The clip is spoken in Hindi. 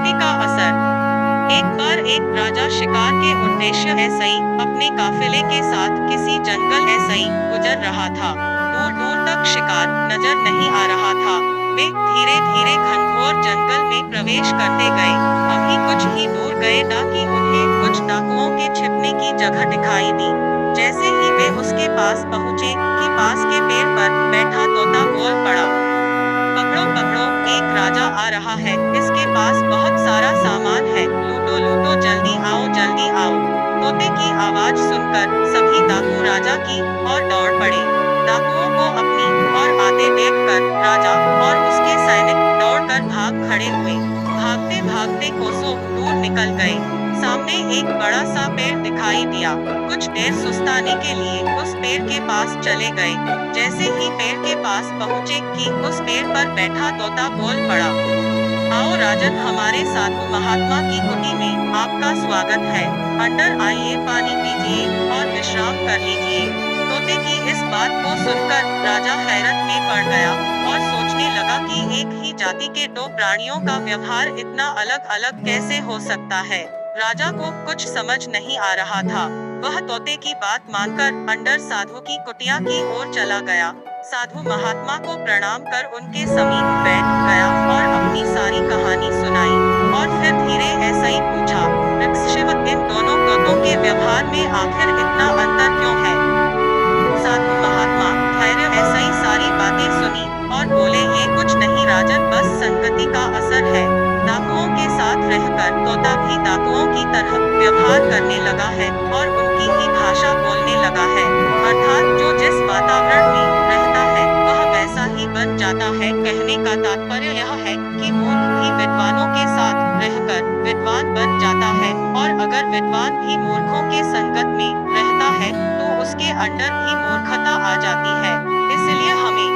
संगति का असर। एक बार एक राजा शिकार के उद्देश्य ऐसे ही अपने काफिले के साथ किसी जंगल ऐसे ही गुजर रहा था। दूर दूर तक शिकार नजर नहीं आ रहा था। वे धीरे धीरे घनघोर जंगल में प्रवेश करते गए। अभी कुछ ही दूर गए कि उन्हें कुछ डाकुओं के छिपने की जगह दिखाई दी। जैसे ही वे उसके पास पहुँचे कि पास के पेड़ पर बैठा तोता बोल पड़ा, पकड़ो पकड़ो, एक राजा आ रहा है, इसके पास बहुत सारा सामान है, लूटो लूटो, जल्दी आओ जल्दी आओ। तोते की आवाज सुनकर सभी डाकू राजा की ओर दौड़ पड़े। डाकुओं को अपनी ओर आते देखकर राजा और उसके सैनिक दौड़कर भाग खड़े हुए। भागते भागते कोसों दूर निकल गए। सामने एक बड़ा सा पेड़ दिखाई दिया। कुछ देर सुस्ताने के लिए उस पेड़ के पास चले गए। जैसे ही पेड़ के पास पहुँचे कि उस पेड़ पर बैठा तोता बोल पड़ा, आओ राजन, हमारे साधु महात्मा की कुटी में आपका स्वागत है। अंदर आइए, पानी पीजिए और विश्राम कर लीजिए। तोते की इस बात को सुनकर राजा हैरत में पड़ गया और सोचने लगा कि एक ही जाति के दो प्राणियों का व्यवहार इतना अलग अलग कैसे हो सकता है। राजा को कुछ समझ नहीं आ रहा था। वह तोते की बात मानकर अंदर साधु की कुटिया की ओर चला गया। साधु महात्मा को प्रणाम कर उनके समीप बैठ गया और अपनी सारी कहानी सुनाई। और फिर धीरे ऐसा ही पूछा, शिव, इन दोनों तोतों के व्यवहार में आखिर इतना अंतर क्यों है? साधु महात्मा धैर्य ऐसा ही सारी बातें सुनी और बोले, ये कुछ नहीं राजन, बस संगति का असर है। डाकुओं के साथ रहकर तोता भी डाकुओं की तरह व्यवहार करने लगा है और उनकी ही भाषा बोलने लगा है। अर्थात जो जिस वातावरण में रहता है वह वैसा ही बन जाता है। कहने का तात्पर्य यह है कि मूर्ख भी विद्वानों के साथ रहकर विद्वान बन जाता है और अगर विद्वान भी मूर्खों के संगत में रहता है तो उसके अंदर भी मूर्खता आ जाती है। इसलिए हमें